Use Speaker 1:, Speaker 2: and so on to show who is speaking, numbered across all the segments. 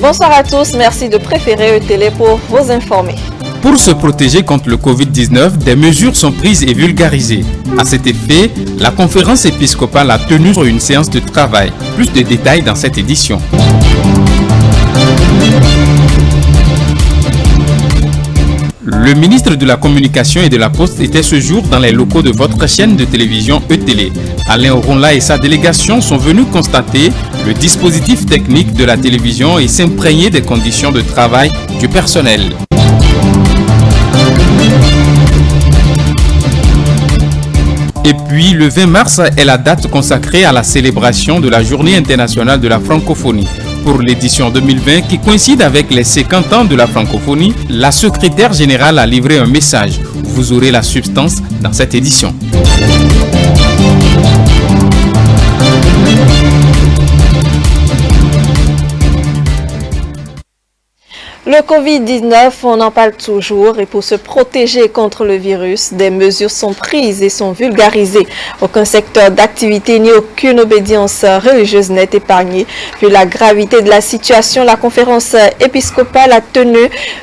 Speaker 1: Bonsoir à tous, merci de préférer ETélé pour vous informer.
Speaker 2: Pour se protéger contre le Covid-19, des mesures sont prises et vulgarisées. À cet effet, la conférence épiscopale a tenu une séance de travail. Plus de détails dans cette édition. Le ministre de la Communication et de la Poste était ce jour dans les locaux de votre chaîne de télévision ETélé. Alain Oronla et sa délégation sont venus constater le dispositif technique de la télévision et s'imprégner des conditions de travail du personnel. Et puis, le 20 mars est la date consacrée à la célébration de la Journée internationale de la francophonie. Pour l'édition 2020 qui coïncide avec les 50 ans de la francophonie, la secrétaire générale a livré un message. Vous aurez la substance dans cette édition.
Speaker 1: Le Covid-19, on en parle toujours et pour se protéger contre le virus, des mesures sont prises et sont vulgarisées. Aucun secteur d'activité ni aucune obédience religieuse n'est épargné. Vu la gravité de la situation, la conférence épiscopale a tenu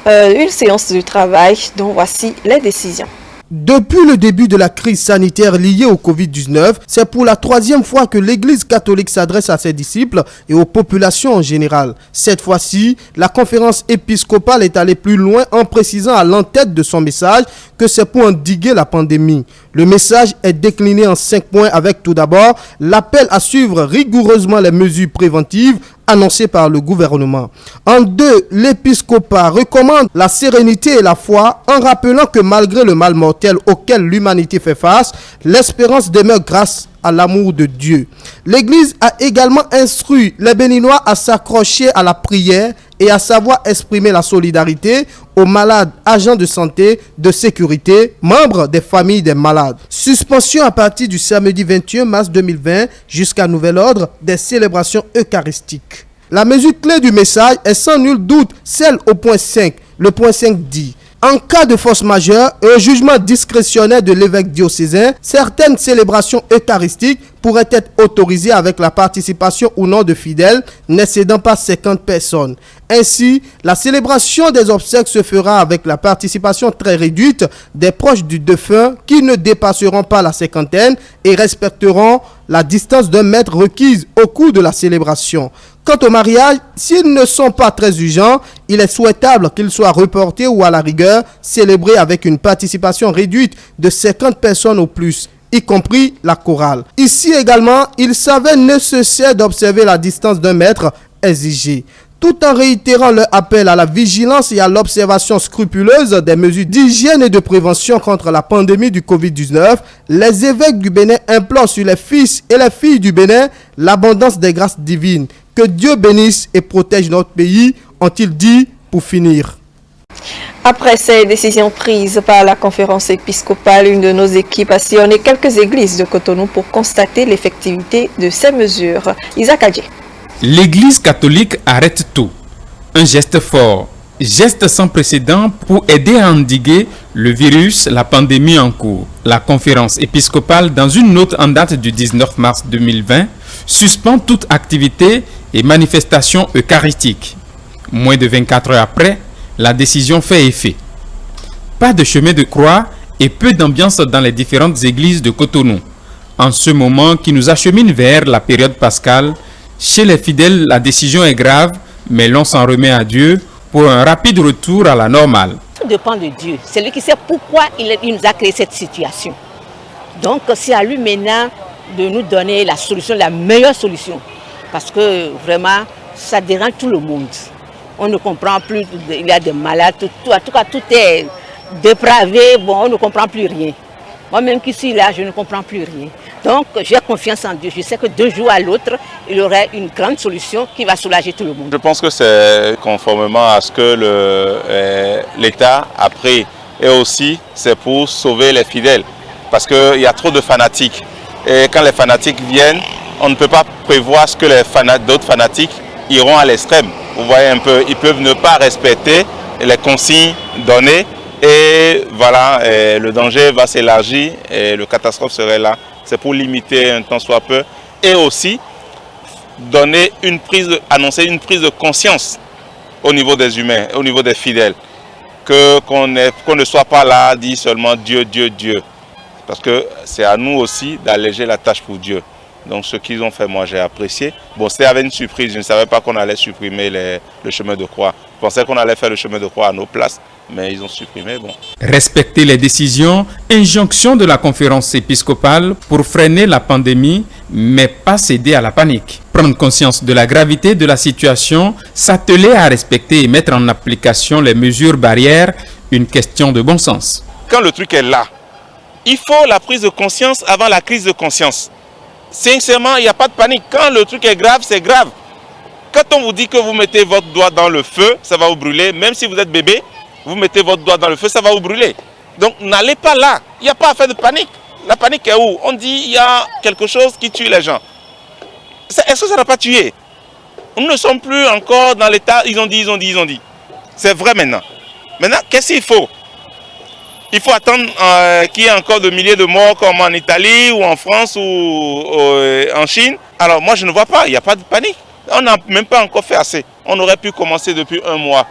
Speaker 1: une séance de travail dont voici les décisions.
Speaker 3: Depuis le début de la crise sanitaire liée au Covid-19, c'est pour la troisième fois que l'Église catholique s'adresse à ses disciples et aux populations en général. Cette fois-ci, la conférence épiscopale est allée plus loin en précisant à l'entête de son message que c'est pour endiguer la pandémie. Le message est décliné en 5 points avec tout d'abord l'appel à suivre rigoureusement les mesures préventives annoncées par le gouvernement. En 2, l'épiscopat recommande la sérénité et la foi en rappelant que malgré le mal mortel auquel l'humanité fait face, l'espérance demeure grâce à l'amour de Dieu. L'Église a également instruit les Béninois à s'accrocher à la prière et à savoir exprimer la solidarité aux malades, agents de santé, de sécurité, membres des familles des malades. Suspension à partir du samedi 21 mars 2020 jusqu'à nouvel ordre des célébrations eucharistiques. La mesure clé du message est sans nul doute celle au point 5. Le point 5 dit: en cas de force majeure et au jugement discrétionnaire de l'évêque diocésain, certaines célébrations eucharistiques pourraient être autorisées avec la participation ou non de fidèles n'excédant pas 50 personnes. Ainsi, la célébration des obsèques se fera avec la participation très réduite des proches du défunt qui ne dépasseront pas la cinquantaine et respecteront la distance d'1 mètre requise au cours de la célébration. Quant au mariage, s'ils ne sont pas très urgents, il est souhaitable qu'ils soient reportés ou à la rigueur célébrés avec une participation réduite de 50 personnes au plus, y compris la chorale. Ici également, il s'avère nécessaire d'observer la distance d'1 mètre exigée. Tout en réitérant leur appel à la vigilance et à l'observation scrupuleuse des mesures d'hygiène et de prévention contre la pandémie du Covid-19, les évêques du Bénin implorent sur les fils et les filles du Bénin l'abondance des grâces divines. Que Dieu bénisse et protège notre pays, ont-ils dit pour finir.
Speaker 1: Après ces décisions prises par la conférence épiscopale, une de nos équipes a sillonné quelques églises de Cotonou pour constater l'effectivité de ces mesures. Isaac Adjé.
Speaker 2: L'Église catholique arrête tout. Un geste fort, geste sans précédent pour aider à endiguer le virus, la pandémie en cours. La conférence épiscopale, dans une note en date du 19 mars 2020, suspend toute activité et manifestation eucharistique. Moins de 24 heures après, la décision fait effet. Pas de chemin de croix et peu d'ambiance dans les différentes églises de Cotonou. En ce moment qui nous achemine vers la période pascale, chez les fidèles, la décision est grave, mais l'on s'en remet à Dieu pour un rapide retour à la normale.
Speaker 4: Tout dépend de Dieu. C'est lui qui sait pourquoi il nous a créé cette situation. Donc c'est à lui maintenant de nous donner la solution, la meilleure solution. Parce que vraiment, ça dérange tout le monde. On ne comprend plus, il y a des malades, en tout cas tout est dépravé, bon, on ne comprend plus rien. Moi-même qui suis là, je ne comprends plus rien. Donc j'ai confiance en Dieu. Je sais que d'un jour à l'autre, il y aura une grande solution qui va soulager tout le monde.
Speaker 5: Je pense que c'est conformément à ce que l'État a pris. Et aussi, c'est pour sauver les fidèles. Parce qu'il y a trop de fanatiques. Et quand les fanatiques viennent, on ne peut pas prévoir ce que d'autres fanatiques iront à l'extrême. Vous voyez un peu, ils peuvent ne pas respecter les consignes données. Et voilà, le danger va s'élargir et le catastrophe serait là. C'est pour limiter un tant soit peu. Et aussi, annoncer une prise de conscience au niveau des humains, au niveau des fidèles. Qu'on ne soit pas là à dire seulement Dieu, Dieu, Dieu. Parce que c'est à nous aussi d'alléger la tâche pour Dieu. Donc ce qu'ils ont fait, moi j'ai apprécié. Bon, c'était avec une surprise, je ne savais pas qu'on allait supprimer le chemin de croix. Je pensais qu'on allait faire le chemin de croix à nos places, mais ils ont supprimé. Bon.
Speaker 2: Respecter les décisions, injonction de la conférence épiscopale pour freiner la pandémie, mais pas céder à la panique. Prendre conscience de la gravité de la situation, s'atteler à respecter et mettre en application les mesures barrières, une question de bon sens.
Speaker 5: Quand le truc est là, il faut la prise de conscience avant la crise de conscience. Sincèrement, il n'y a pas de panique. Quand le truc est grave, c'est grave. Quand on vous dit que vous mettez votre doigt dans le feu, ça va vous brûler. Même si vous êtes bébé, vous mettez votre doigt dans le feu, ça va vous brûler. Donc n'allez pas là. Il n'y a pas à faire de panique. La panique est où? On dit il y a quelque chose qui tue les gens. Est-ce que ça n'a pas tué? Nous ne sommes plus encore dans l'état, ils ont dit. C'est vrai maintenant. Maintenant, qu'est-ce qu'il faut? Il faut attendre qu'il y ait encore de milliers de morts comme en Italie ou en France ou en Chine. Alors moi je ne vois pas, il n'y a pas de panique. On n'a même pas encore fait assez. On aurait pu commencer depuis 1 mois.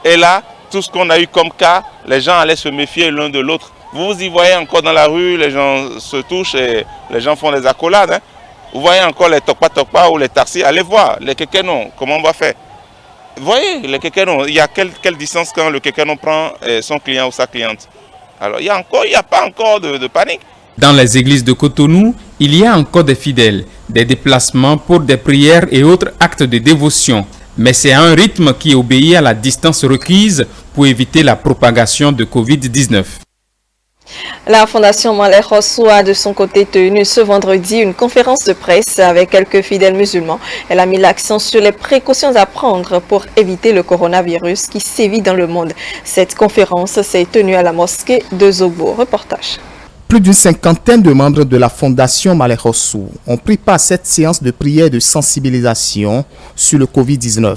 Speaker 5: Et là, tout ce qu'on a eu comme cas, les gens allaient se méfier l'un de l'autre. Vous y voyez encore dans la rue, les gens se touchent et les gens font des accolades. Hein. Vous voyez encore les tokpa ou les taxis, allez voir, les kékénons, comment on va faire? Vous voyez, les kékénons, il y a quelle distance quand le kékénon prend son client ou sa cliente? Alors, il n'y a pas encore de panique.
Speaker 2: Dans les églises de Cotonou, il y a encore des fidèles, des déplacements pour des prières et autres actes de dévotion. Mais c'est un rythme qui obéit à la distance requise pour éviter la propagation de Covid-19.
Speaker 1: La Fondation Malek Hossou a de son côté tenu ce vendredi une conférence de presse avec quelques fidèles musulmans. Elle a mis l'accent sur les précautions à prendre pour éviter le coronavirus qui sévit dans le monde. Cette conférence s'est tenue à la mosquée de Zogbo. Reportage.
Speaker 6: Plus d'une cinquantaine de membres de la Fondation Malek Hossou ont pris part à cette séance de prière et de sensibilisation sur le Covid-19.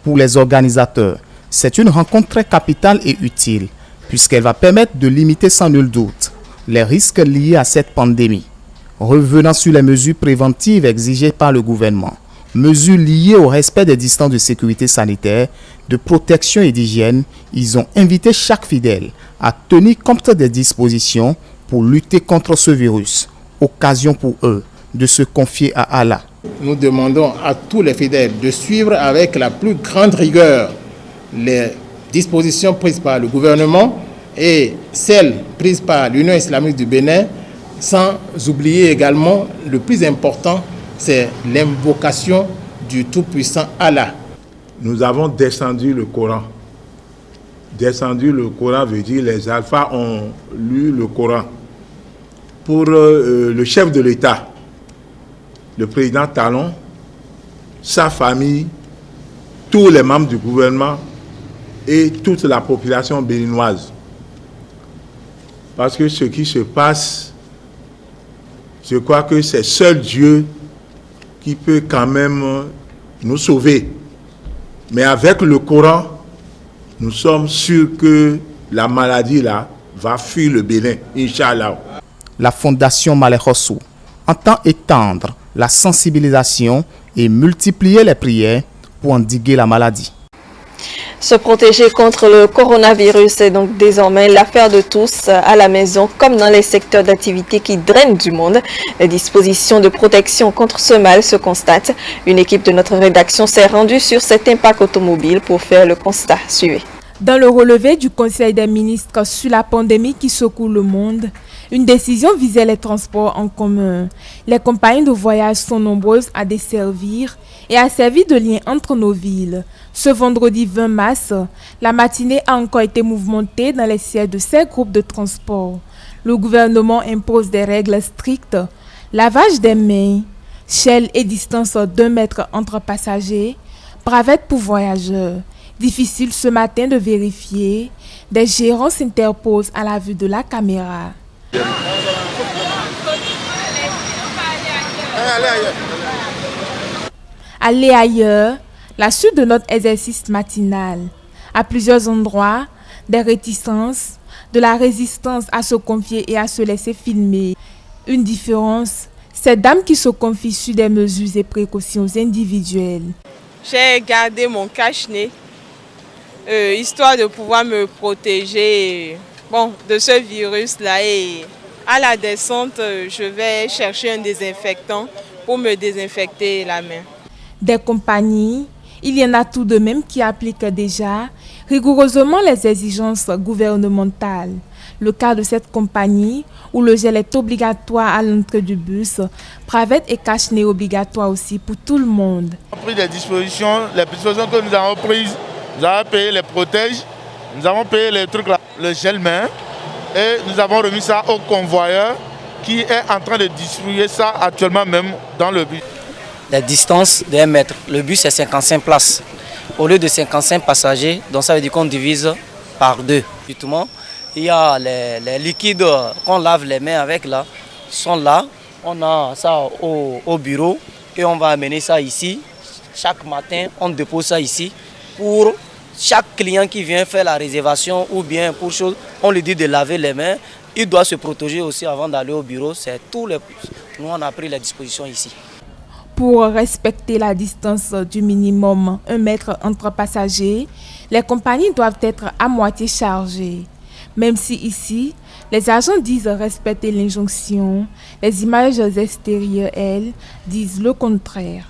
Speaker 6: Pour les organisateurs, c'est une rencontre très capitale et utile, puisqu'elle va permettre de limiter sans nul doute les risques liés à cette pandémie. Revenant sur les mesures préventives exigées par le gouvernement, mesures liées au respect des distances de sécurité sanitaire, de protection et d'hygiène, ils ont invité chaque fidèle à tenir compte des dispositions pour lutter contre ce virus. Occasion pour eux de se confier à Allah.
Speaker 7: Nous demandons à tous les fidèles de suivre avec la plus grande rigueur les dispositions prises par le gouvernement et celles prises par l'Union islamique du Bénin, sans oublier également le plus important, c'est l'invocation du Tout-Puissant Allah.
Speaker 8: Nous avons descendu le Coran. Descendu le Coran veut dire les alphas ont lu le Coran. Pour le chef de l'État, le président Talon, sa famille, tous les membres du gouvernement et toute la population béninoise. Parce que ce qui se passe, je crois que c'est seul Dieu qui peut quand même nous sauver. Mais avec le Coran, nous sommes sûrs que la maladie là va fuir le Bénin, Inch'Allah.
Speaker 6: La Fondation Malek Hossou entend étendre la sensibilisation et multiplier les prières pour endiguer la maladie.
Speaker 1: Se protéger contre le coronavirus est donc désormais l'affaire de tous, à la maison comme dans les secteurs d'activité qui drainent du monde. Les dispositions de protection contre ce mal se constatent. Une équipe de notre rédaction s'est rendue sur cet impact automobile pour faire le constat. Suivez.
Speaker 9: Dans le relevé du Conseil des ministres sur la pandémie qui secoue le monde, une décision visait les transports en commun. Les compagnies de voyage sont nombreuses à desservir et à servir de lien entre nos villes. Ce vendredi 20 mars, la matinée a encore été mouvementée dans les sièges de ces groupes de transport. Le gouvernement impose des règles strictes, lavage des mains, échelle et distance d'1 mètre entre passagers, bravette pour voyageurs. Difficile ce matin de vérifier, des gérants s'interposent à la vue de la caméra. Aller ailleurs, la suite de notre exercice matinal. À plusieurs endroits, des réticences, de la résistance à se confier et à se laisser filmer. Une différence, ces dames qui se confient sur des mesures et précautions individuelles.
Speaker 10: J'ai gardé mon cache-nez histoire de pouvoir me protéger de ce virus-là. Et à la descente, je vais chercher un désinfectant pour me désinfecter la main.
Speaker 9: Des compagnies, il y en a tout de même qui appliquent déjà rigoureusement les exigences gouvernementales. Le cas de cette compagnie où le gel est obligatoire à l'entrée du bus, bravette et cache-nez obligatoire aussi pour tout le monde.
Speaker 11: On a pris des dispositions, les dispositions que nous avons prises, nous avons payé les protèges, nous avons payé les trucs là, le gel main, et nous avons remis ça au convoyeur qui est en train de distribuer ça actuellement même dans le bus.
Speaker 12: La distance de 1 mètre, le bus est 55 places. Au lieu de 55 passagers, donc ça veut dire qu'on divise par 2. Justement, il y a les liquides qu'on lave les mains avec là, sont là. On a ça au bureau et on va amener ça ici. Chaque matin, on dépose ça ici pour chaque client qui vient faire la réservation ou bien pour chose, on lui dit de laver les mains. Il doit se protéger aussi avant d'aller au bureau. C'est tout le. Nous, on a pris les dispositions ici.
Speaker 9: Pour respecter la distance du minimum 1 mètre entre passagers, les compagnies doivent être à moitié chargées. Même si ici, les agents disent respecter l'injonction, les images extérieures, elles, disent le contraire.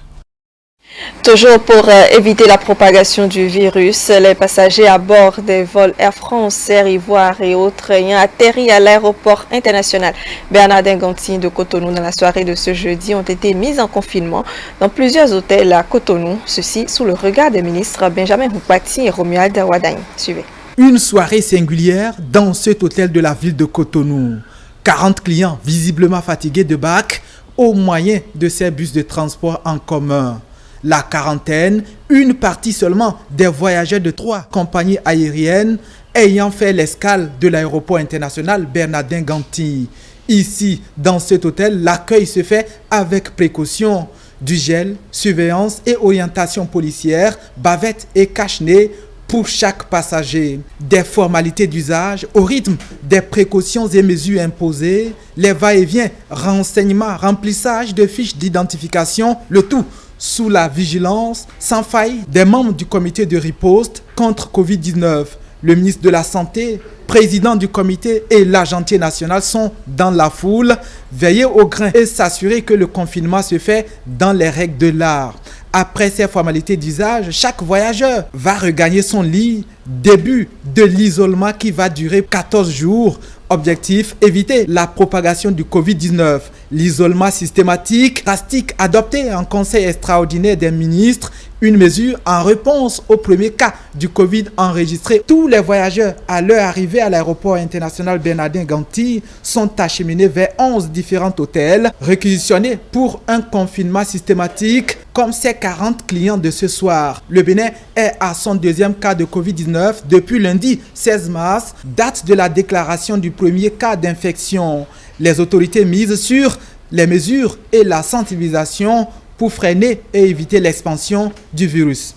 Speaker 1: Toujours pour éviter la propagation du virus, les passagers à bord des vols Air France, Air Ivoire et autres ayant atterri à l'aéroport international Bernardin Gantier de Cotonou dans la soirée de ce jeudi ont été mis en confinement dans plusieurs hôtels à Cotonou, ceci sous le regard des ministres Benjamin Houpati et Romuald Wadagne. Suivez.
Speaker 13: Une soirée singulière dans cet hôtel de la ville de Cotonou. 40 clients visiblement fatigués de bac au moyen de ces bus de transport en commun. La quarantaine, une partie seulement des voyageurs de 3 compagnies aériennes ayant fait l'escale de l'aéroport international Bernardin Gantier. Ici, dans cet hôtel, l'accueil se fait avec précaution. Du gel, surveillance et orientation policière, bavette et cache-nez pour chaque passager. Des formalités d'usage au rythme des précautions et mesures imposées, les va-et-vient, renseignements, remplissage de fiches d'identification, le tout sous la vigilance sans faille des membres du comité de riposte contre Covid-19. Le ministre de la Santé, président du comité et l'agentier national sont dans la foule, veiller au grain et s'assurer que le confinement se fait dans les règles de l'art. Après ces formalités d'usage, chaque voyageur va regagner son lit. Début de l'isolement qui va durer 14 jours. Objectif, éviter la propagation du Covid-19. L'isolement systématique, drastique, adopté en conseil extraordinaire des ministres, une mesure en réponse au premier cas du Covid enregistré. Tous les voyageurs à leur arrivée à l'aéroport international Bernardin Gantier sont acheminés vers 11 différents hôtels réquisitionnés pour un confinement systématique comme ces 40 clients de ce soir. Le Bénin est à son 2e cas de Covid-19 depuis lundi 16 mars, date de la déclaration du premier cas d'infection. Les autorités misent sur les mesures et la sensibilisation pour freiner et éviter l'expansion du virus.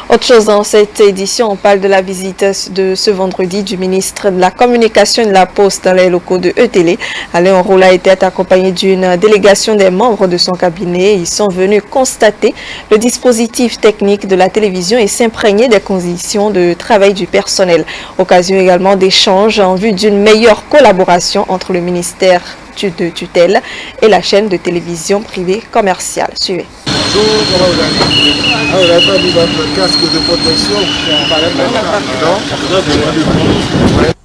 Speaker 1: Autre chose dans cette édition, on parle de la visite de ce vendredi du ministre de la Communication et de la Poste dans les locaux de ETélé. Alain Roula était accompagné d'une délégation des membres de son cabinet. Ils sont venus constater le dispositif technique de la télévision et s'imprégner des conditions de travail du personnel. Occasion également d'échanges en vue d'une meilleure collaboration entre le ministère de tutelle et la chaîne de télévision privée commerciale. Suivez.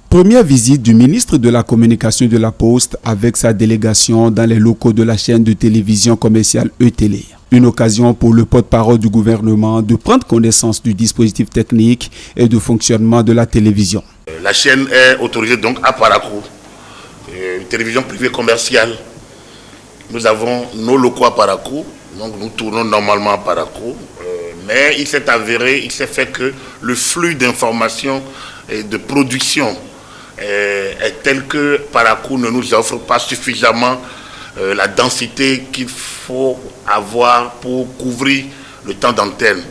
Speaker 14: Première visite du ministre de la Communication et de la Poste avec sa délégation dans les locaux de la chaîne de télévision commerciale ETélé. Une occasion pour le porte-parole du gouvernement de prendre connaissance du dispositif technique et du fonctionnement de la télévision.
Speaker 15: La chaîne est autorisée donc à Parakou, une télévision privée commerciale. Nous avons nos locaux à Parakou. Donc nous tournons normalement à Parakou, mais il s'est avéré, il s'est fait que le flux d'informations et de production est tel que Parakou ne nous offre pas suffisamment la densité qu'il faut avoir pour couvrir le temps d'antenne.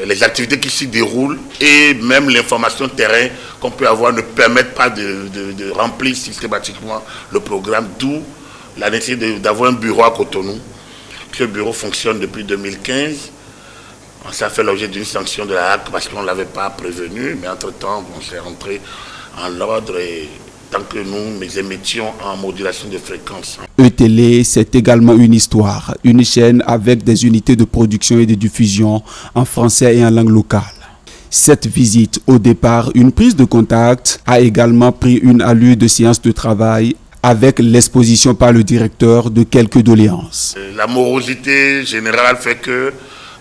Speaker 15: Les activités qui s'y déroulent et même l'information terrain qu'on peut avoir ne permettent pas de remplir systématiquement le programme, d'où la nécessité d'avoir un bureau à Cotonou. Ce bureau fonctionne depuis 2015 Ça a fait l'objet d'une sanction de la HAC parce qu'on ne l'avait pas prévenu, mais entre-temps, on s'est rentré en l'ordre et tant que nous émettions en modulation de fréquence.
Speaker 14: ETélé, c'est également une histoire, une chaîne avec des unités de production et de diffusion en français et en langue locale. Cette visite, au départ une prise de contact, a également pris une allure de séance de travail avec l'exposition par le directeur de quelques doléances.
Speaker 15: La morosité générale fait que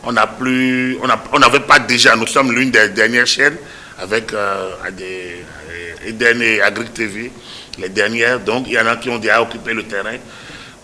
Speaker 15: on n'avait pas déjà, nous sommes l'une des dernières chaînes avec Eden et Agric TV, les dernières, donc il y en a qui ont déjà occupé le terrain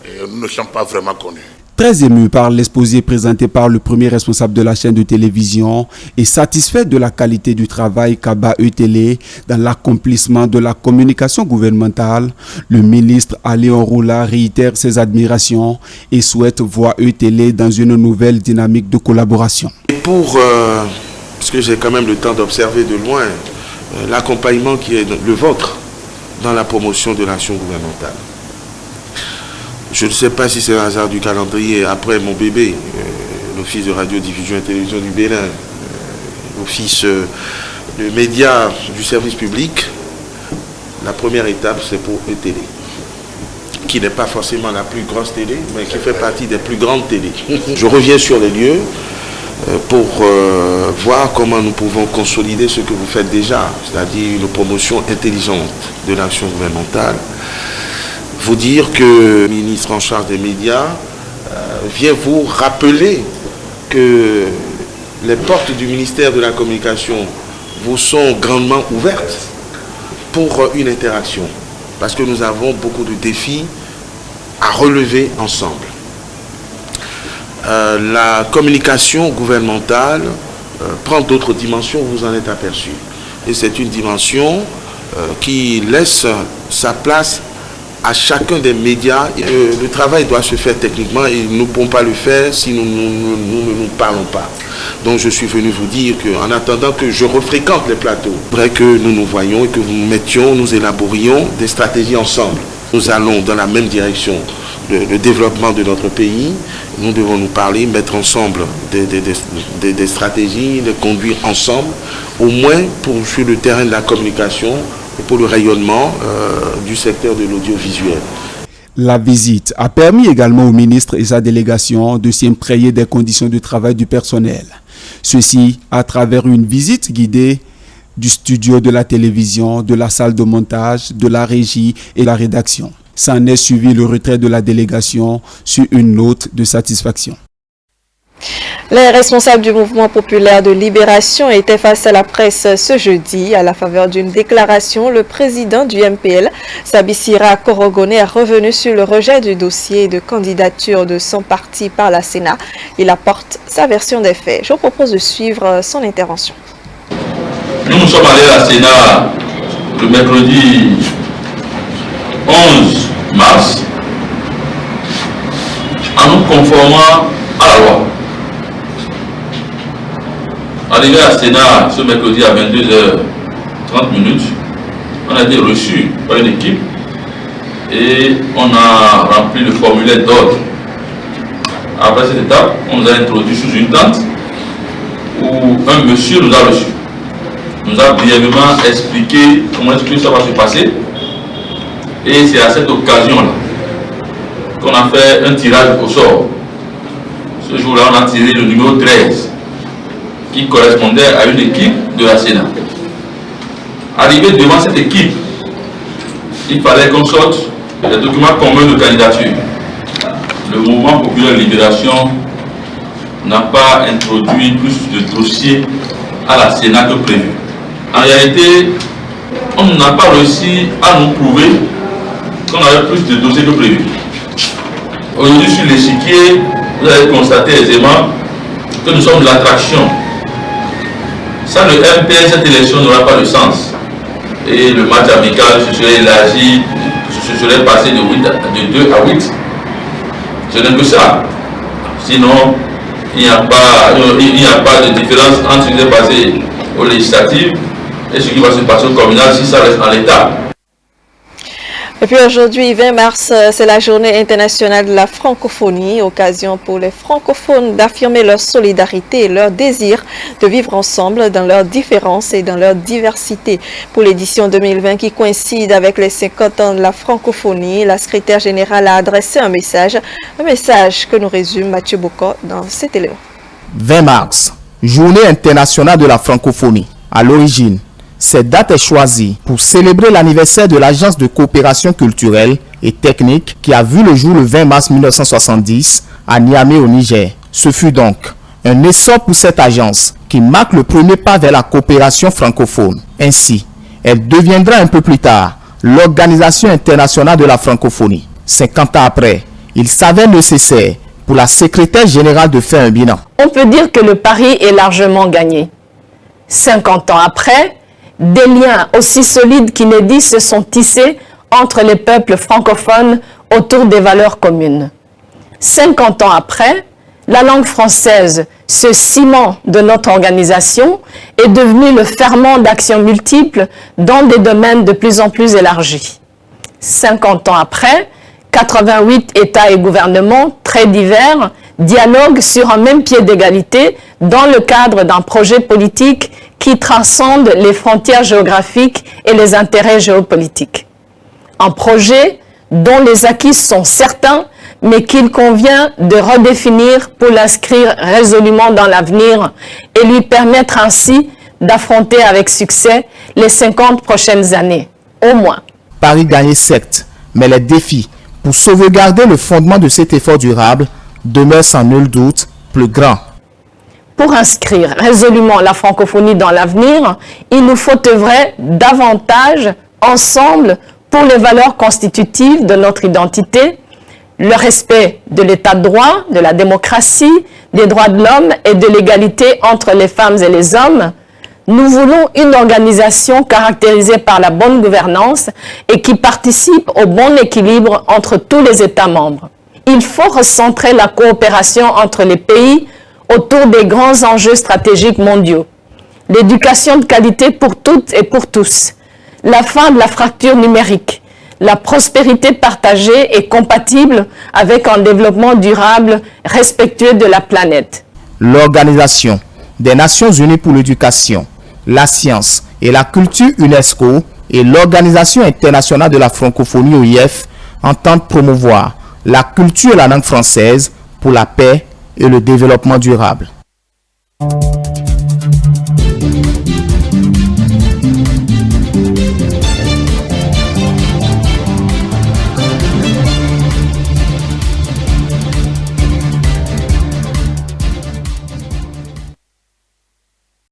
Speaker 15: et nous ne sommes pas vraiment connus.
Speaker 14: Très ému par l'exposé présenté par le premier responsable de la chaîne de télévision et satisfait de la qualité du travail qu'a ETélé dans l'accomplissement de la communication gouvernementale, le ministre Léon Roula réitère ses admirations et souhaite voir ETélé dans une nouvelle dynamique de collaboration.
Speaker 16: Et parce que j'ai quand même le temps d'observer de loin l'accompagnement qui est le vôtre dans la promotion de l'action gouvernementale. Je ne sais pas si c'est un hasard du calendrier. Après mon bébé, l'Office de radiodiffusion et télévision du Bénin, l'Office de médias du service public, la première étape c'est pour ETélé, qui n'est pas forcément la plus grosse télé, mais qui fait partie des plus grandes télés. Je reviens sur les lieux pour voir comment nous pouvons consolider ce que vous faites déjà, c'est-à-dire une promotion intelligente de l'action gouvernementale. Vous dire que le ministre en charge des médias vient vous rappeler que les portes du ministère de la Communication vous sont grandement ouvertes pour une interaction. Parce que nous avons beaucoup de défis à relever ensemble. La communication gouvernementale prend d'autres dimensions, vous en êtes aperçu. Et c'est une dimension qui laisse sa place à chacun des médias. Le travail doit se faire techniquement et nous ne pouvons pas le faire si nous ne nous parlons pas. Donc je suis venu vous dire qu'en attendant que je refréquente les plateaux, il faudrait que nous nous voyions et que nous élaborions des stratégies ensemble. Nous allons dans la même direction, le développement de notre pays. Nous devons nous parler, mettre ensemble des stratégies, les conduire ensemble, au moins sur le terrain de la communication, et pour le rayonnement du secteur de l'audiovisuel.
Speaker 14: La visite a permis également au ministre et sa délégation de s'imprégner des conditions de travail du personnel. Ceci à travers une visite guidée du studio de la télévision, de la salle de montage, de la régie et la rédaction. S'en est suivi le retrait de la délégation sur une note de satisfaction.
Speaker 1: Les responsables du mouvement populaire de libération étaient face à la presse ce jeudi. À la faveur d'une déclaration, le président du MPL, Sabissira Korogone, est revenu sur le rejet du dossier de candidature de son parti par la Sénat. Il apporte sa version des faits. Je vous propose de suivre son intervention.
Speaker 17: Nous sommes allés à la Sénat le mercredi 11 mars en nous conformant à la loi. Arrivé à Sénat ce mercredi à 22h30, on a été reçu par une équipe et on a rempli le formulaire d'ordre. Après cette étape, on nous a introduit sous une tente où un monsieur nous a reçus. Nous a brièvement expliqué comment est-ce que ça va se passer. Et c'est à cette occasion-là qu'on a fait un tirage au sort. Ce jour-là, on a tiré le numéro 13. Qui correspondait à une équipe de la Sénat. Arrivé devant cette équipe, il fallait qu'on sorte les documents communs de candidature. Le mouvement populaire de libération n'a pas introduit plus de dossiers à la Sénat que prévu. En réalité, on n'a pas réussi à nous prouver qu'on avait plus de dossiers que prévu. Aujourd'hui, sur l'échiquier, vous allez constater aisément que nous sommes l'attraction. Sans le MPL, cette élection n'aura pas de sens. Et le match amical se serait élargi, se serait passé de 2 à 8. Ce n'est que ça. Sinon, il n'y a pas de différence entre ce qui s'est passé aux législatives et ce qui va se passer au communal si ça reste en l'état.
Speaker 1: Et puis aujourd'hui, 20 mars, c'est la journée internationale de la francophonie, occasion pour les francophones d'affirmer leur solidarité et leur désir de vivre ensemble dans leurs différences et dans leur diversité. Pour l'édition 2020 qui coïncide avec les 50 ans de la francophonie, la secrétaire générale a adressé un message que nous résume Mathieu Boko dans cet élément.
Speaker 6: 20 mars, journée internationale de la francophonie. À l'origine, cette date est choisie pour célébrer l'anniversaire de l'Agence de coopération culturelle et technique qui a vu le jour le 20 mars 1970 à Niamey au Niger. Ce fut donc un essor pour cette agence qui marque le premier pas vers la coopération francophone. Ainsi, elle deviendra un peu plus tard l'Organisation internationale de la francophonie. 50 ans après, il s'avère nécessaire pour la secrétaire générale de faire un bilan.
Speaker 18: On peut dire que le pari est largement gagné. 50 ans après, des liens aussi solides qu'inédits se sont tissés entre les peuples francophones autour des valeurs communes. 50 ans après, la langue française, ce ciment de notre organisation, est devenue le ferment d'actions multiples dans des domaines de plus en plus élargis. 50 ans après, 88 États et gouvernements très divers dialoguent sur un même pied d'égalité dans le cadre d'un projet politique qui transcende les frontières géographiques et les intérêts géopolitiques. Un projet dont les acquis sont certains, mais qu'il convient de redéfinir pour l'inscrire résolument dans l'avenir et lui permettre ainsi d'affronter avec succès les 50 prochaines années, au moins.
Speaker 6: Paris gagné certes, mais les défis pour sauvegarder le fondement de cet effort durable demeurent sans nul doute plus grands.
Speaker 18: Pour inscrire résolument la francophonie dans l'avenir, il nous faut œuvrer davantage ensemble pour les valeurs constitutives de notre identité, le respect de l'état de droit, de la démocratie, des droits de l'homme et de l'égalité entre les femmes et les hommes. Nous voulons une organisation caractérisée par la bonne gouvernance et qui participe au bon équilibre entre tous les États membres. Il faut recentrer la coopération entre les pays autour des grands enjeux stratégiques mondiaux. L'éducation de qualité pour toutes et pour tous, la fin de la fracture numérique, la prospérité partagée et compatible avec un développement durable respectueux de la planète.
Speaker 6: L'Organisation des Nations Unies pour l'éducation, la science et la culture UNESCO et l'Organisation internationale de la francophonie OIF entendent promouvoir la culture et la langue française pour la paix et le développement durable.